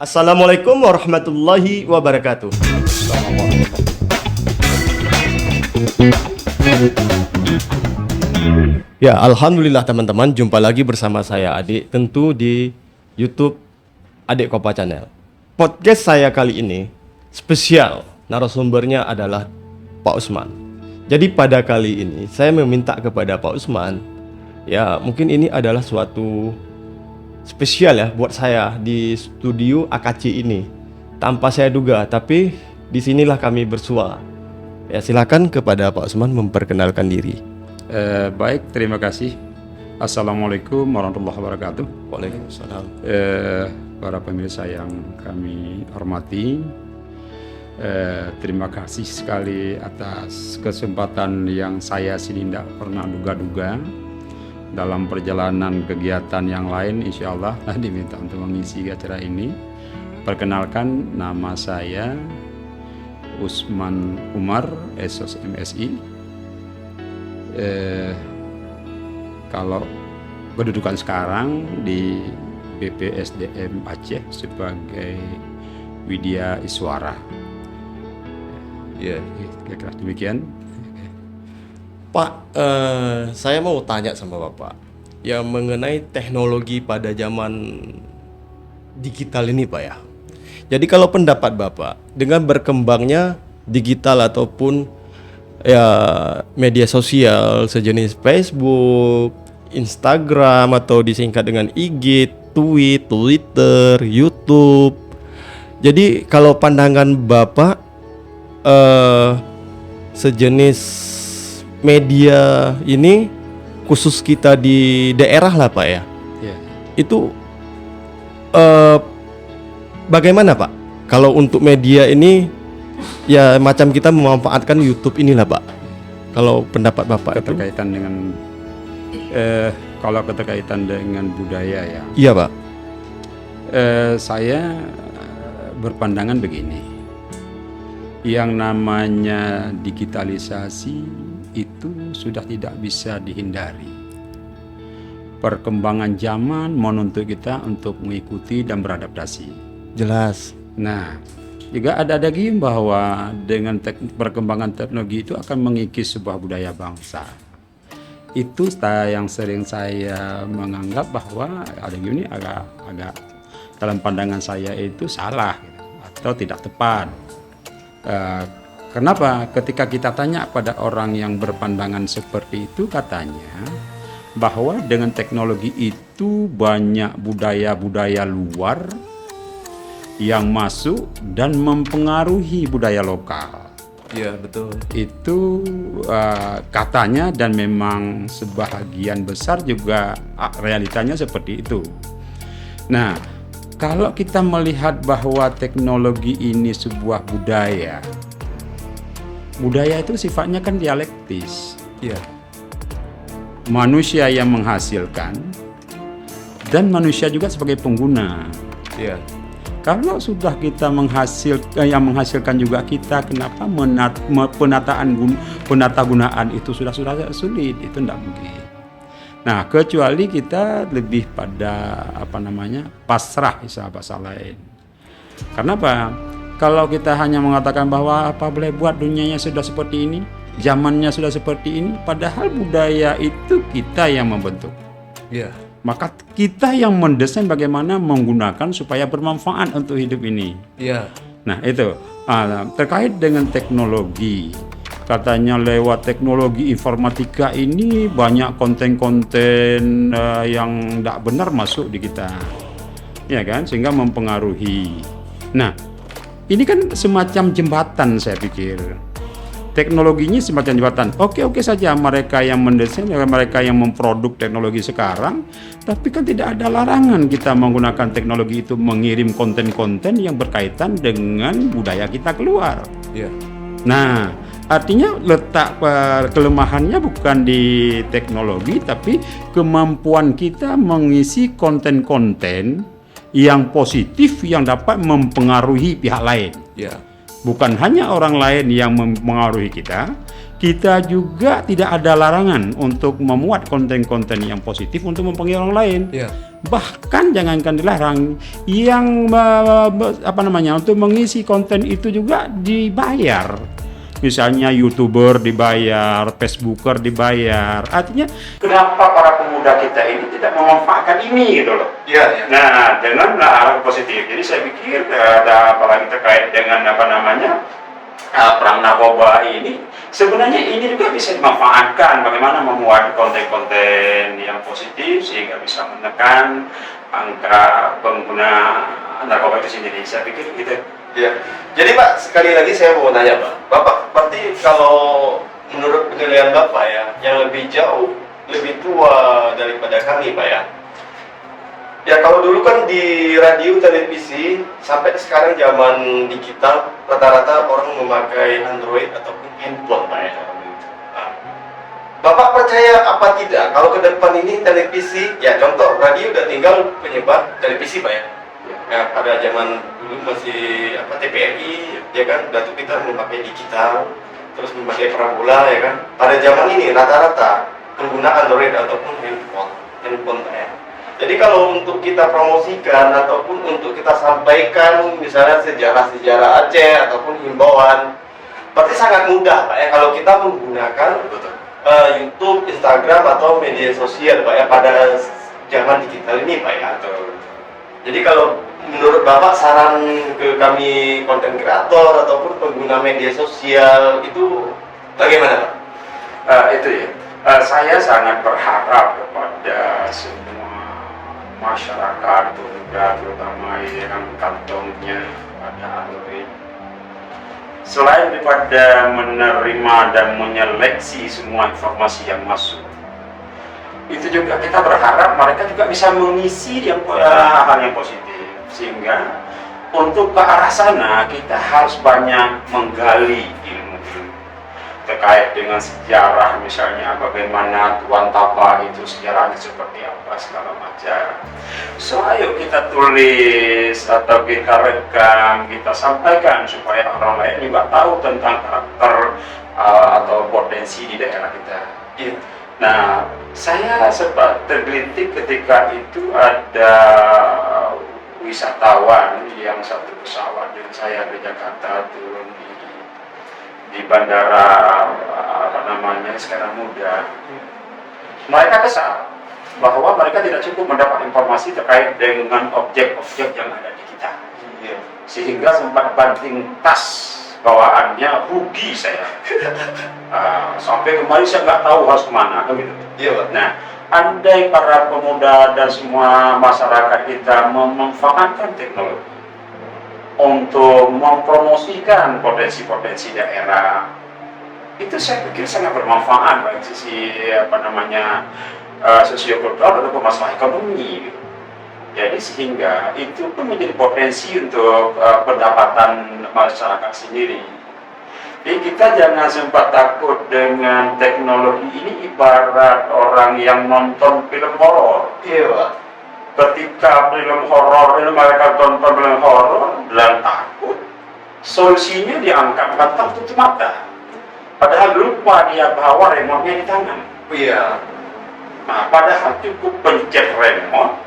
Assalamualaikum warahmatullahi wabarakatuh. Ya, alhamdulillah teman-teman, jumpa lagi bersama saya Adik, tentu di YouTube Adik Kopa Channel. Podcast saya kali ini spesial, narasumbernya adalah Pak Usman. Jadi pada kali ini saya meminta kepada Pak Usman, ya mungkin ini adalah suatu spesial ya buat saya di studio AKC ini. Tanpa saya duga, tapi disinilah kami bersua. Ya, silakan kepada Pak Usman memperkenalkan diri. Baik, terima kasih. Assalamualaikum warahmatullahi wabarakatuh. Waalaikumsalam. Para pemirsa yang kami hormati, terima kasih sekali atas kesempatan yang saya sini tidak pernah duga-duga. Dalam perjalanan kegiatan yang lain, insya Allah diminta untuk mengisi acara ini. Perkenalkan, nama saya Usman Umar, SOS MSI. Kalau kedudukan sekarang di BPSDM Aceh sebagai Widya Iswara. Ya, kira-kira demikian. Pak, saya mau tanya sama Bapak yang mengenai teknologi pada zaman digital ini, Pak ya. Jadi kalau pendapat Bapak dengan berkembangnya digital ataupun ya media sosial sejenis Facebook, Instagram atau disingkat dengan IG, Twitter, YouTube. Jadi kalau pandangan Bapak sejenis media ini khusus kita di daerah lah Pak ya. Yeah. Itu bagaimana Pak? Kalau untuk media ini ya macam kita memanfaatkan YouTube inilah Pak. Kalau pendapat Bapak keterkaitan dengan kalau keterkaitan dengan budaya ya. Iya Pak. Saya berpandangan begini. Yang namanya digitalisasi itu sudah tidak bisa dihindari. Perkembangan zaman menuntut kita untuk mengikuti dan beradaptasi. Jelas. Nah, juga ada lagi bahwa dengan perkembangan teknologi itu akan mengikis sebuah budaya bangsa. Itu yang sering saya menganggap bahwa ada gini agak dalam pandangan saya itu salah atau tidak tepat. Kenapa? Ketika kita tanya pada orang yang berpandangan seperti itu, katanya bahwa dengan teknologi itu banyak budaya-budaya luar yang masuk dan mempengaruhi budaya lokal. Iya betul. Itu katanya, dan memang sebahagian besar juga realitanya seperti itu. Nah, kalau kita melihat bahwa teknologi ini sebuah budaya, budaya itu sifatnya kan dialektis. Iya. Manusia yang menghasilkan dan manusia juga sebagai pengguna. Iya. Kalau sudah kita yang menghasilkan juga kita, kenapa penata gunaan itu sudah sulit? Itu tidak mungkin. Nah, kecuali kita lebih pada pasrah bahasa lain. Kenapa? Kalau kita hanya mengatakan bahwa apa boleh buat, dunianya sudah seperti ini, zamannya sudah seperti ini, padahal budaya itu kita yang membentuk. Iya. Maka kita yang mendesain bagaimana menggunakan supaya bermanfaat untuk hidup ini. Iya. Nah itu terkait dengan teknologi. Katanya lewat teknologi informatika ini banyak konten-konten yang tidak benar masuk di kita, ya kan, sehingga mempengaruhi. Nah, ini kan semacam jembatan, saya pikir. Teknologinya semacam jembatan. Oke saja mereka yang mendesain, mereka yang memproduk teknologi sekarang, tapi kan tidak ada larangan kita menggunakan teknologi itu mengirim konten-konten yang berkaitan dengan budaya kita keluar. Iya. Nah, artinya letak kelemahannya bukan di teknologi, tapi kemampuan kita mengisi konten-konten yang positif yang dapat mempengaruhi pihak lain. Iya. Bukan hanya orang lain yang mempengaruhi kita, kita juga tidak ada larangan untuk memuat konten-konten yang positif untuk mempengaruhi orang lain. Iya. Bahkan jangankan dilarang, yang untuk mengisi konten itu juga dibayar. Misalnya YouTuber dibayar, Facebooker dibayar. Artinya kenapa para pemuda kita ini tidak memanfaatkan ini gitu loh. Iya. Nah, dengan arah positif. Jadi saya pikir ada apalagi terkait dengan perang narkoba ini, sebenarnya ini juga bisa dimanfaatkan bagaimana memuat konten-konten yang positif sehingga bisa menekan angka pengguna narkoba itu sendiri. Saya pikir gitu. Iya. Jadi Pak, sekali lagi saya mau tanya Pak. Bapak, berarti kalau menurut penilaian Bapak ya, yang lebih jauh, lebih tua daripada kami Pak ya. Ya kalau dulu kan di radio, televisi, sampai sekarang zaman digital, rata-rata orang memakai Android ataupun handphone Pak ya. Nah, Bapak percaya apa tidak kalau ke depan ini televisi, ya contoh radio udah tinggal penyebar televisi Pak ya. Ya pada zaman dulu masih TVRI, ya kan, udah tuh kita memakai digital, terus memakai parabola ya kan. Pada zaman ini rata-rata pengguna Android ataupun handphone Pak ya. Jadi kalau untuk kita promosikan ataupun untuk kita sampaikan misalnya sejarah-sejarah Aceh ataupun himbauan, berarti sangat mudah Pak ya kalau kita menggunakan YouTube, Instagram atau media sosial Pak ya pada zaman digital ini Pak ya. Jadi kalau menurut Bapak saran ke kami konten kreator ataupun pengguna media sosial itu bagaimana Pak? Itu ya. Saya sangat berharap kepada semua masyarakat pemuda terutama yang kantongnya pada Android, selain daripada menerima dan menyeleksi semua informasi yang masuk, itu juga kita berharap mereka juga bisa mengisi hal yang positif, sehingga untuk ke arah sana kita harus banyak menggali ilmu terkait dengan sejarah, misalnya bagaimana Tuan Tapa itu sejarahnya seperti apa segala macam. So ayo kita tulis atau kita rekam, kita sampaikan supaya orang lain juga tahu tentang karakter atau potensi di daerah kita. Nah, saya sempat tergelitik ketika itu ada wisatawan yang satu pesawat dengan saya ke Jakarta turun di bandara sekarang muda. Mereka kesal bahwa mereka tidak cukup mendapat informasi terkait dengan objek-objek yang ada di kita, sehingga sempat banting tas bawaannya, rugi saya. Sampai kemarin saya nggak tahu harus kemana, gitu. Nah, andai para pemuda dan semua masyarakat kita memanfaatkan teknologi untuk mempromosikan potensi-potensi daerah, itu saya pikir sangat bermanfaat bagi sisi sosiokultural atau masalah ekonomi. Jadi sehingga itu pun menjadi potensi untuk pendapatan masyarakat sendiri. Jadi kita jangan sempat takut dengan teknologi ini, ibarat orang yang nonton film horor. Ketika film horor ini mereka tonton film horor dan takut, solusinya diangkat mata, tutup mata. Padahal lupa dia bawa remote-nya di tangan. Nah, padahal cukup pencet remote,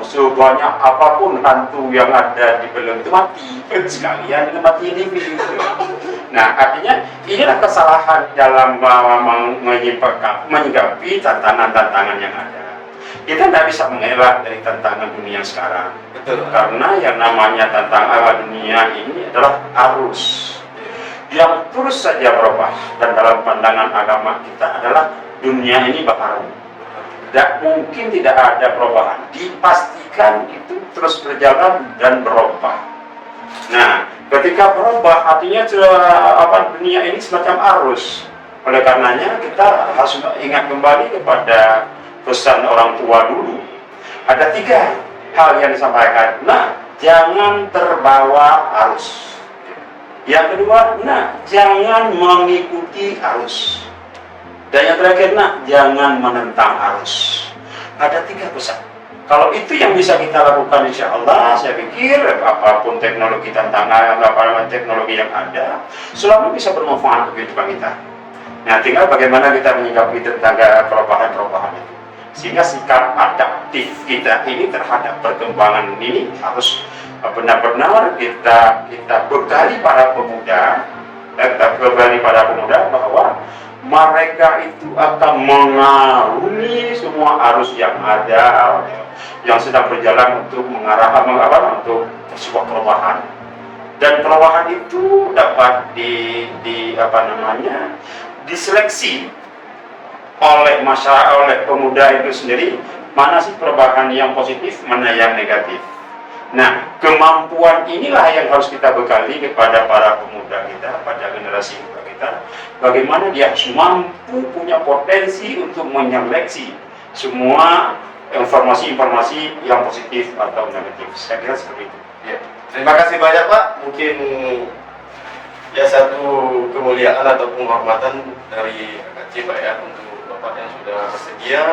sebanyak apapun hantu yang ada di film itu mati, sekalian dengan mati TV. Nah, artinya inilah kesalahan dalam menyikapi tantangan-tantangan yang ada. Kita tidak bisa mengelak dari tantangan dunia sekarang. Karena yang namanya tantangan dunia ini adalah arus yang terus saja berubah, dan dalam pandangan agama kita adalah dunia ini baharu. Tidak mungkin tidak ada perubahan, dipastikan itu terus berjalan dan berubah. Nah, ketika berubah artinya dunia ini semacam arus. Oleh karenanya kita harus ingat kembali kepada pesan orang tua dulu. Ada 3 hal yang disampaikan. Nah, jangan terbawa arus. Yang kedua, nah, jangan mengikuti arus. Dan yang terakhir, nah, jangan menentang arus. Ada 3 pesan. Kalau itu yang bisa kita lakukan, insya Allah, saya pikir apapun teknologi tantangan, apapun teknologi yang ada, selalu bisa bermanfaat untuk kehidupan kita. Nah, tinggal bagaimana kita menyikapi tentang perubahan-perubahan itu. Sehingga sikap adaptif kita ini terhadap perkembangan ini harus benar-benar kita bekali para pemuda, bahwa mereka itu akan mengarungi semua arus yang ada, yang sedang berjalan untuk untuk sebuah perubahan. Dan perubahan itu dapat diseleksi oleh masyarakat, oleh pemuda itu sendiri, mana sih perubahan yang positif, mana yang negatif. Nah, kemampuan inilah yang harus kita bekali kepada para pemuda kita, pada generasi muda kita, bagaimana dia harus mampu punya potensi untuk menyeleksi semua informasi-informasi yang positif atau negatif. Saya kira seperti itu. Ya. Terima kasih banyak Pak. Mungkin ya satu kemuliaan atau penghormatan dari AKC Pak ya, untuk Bapak yang sudah bersedia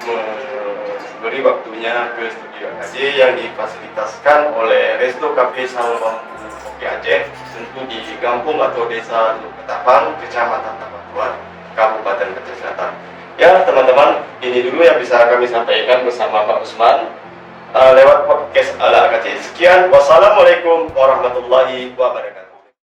memberi waktunya ke studio AKC yang difasilitaskan oleh Resto Cafe Salomon Kopi Aceh, tentu di kampung atau desa Teluk Ketapang, Kecamatan Tapatuan, Kabupaten Aceh Selatan. Ya teman-teman, ini dulu yang bisa kami sampaikan bersama Pak Usman lewat podcast ala AKC. Sekian, wassalamualaikum warahmatullahi wabarakatuh.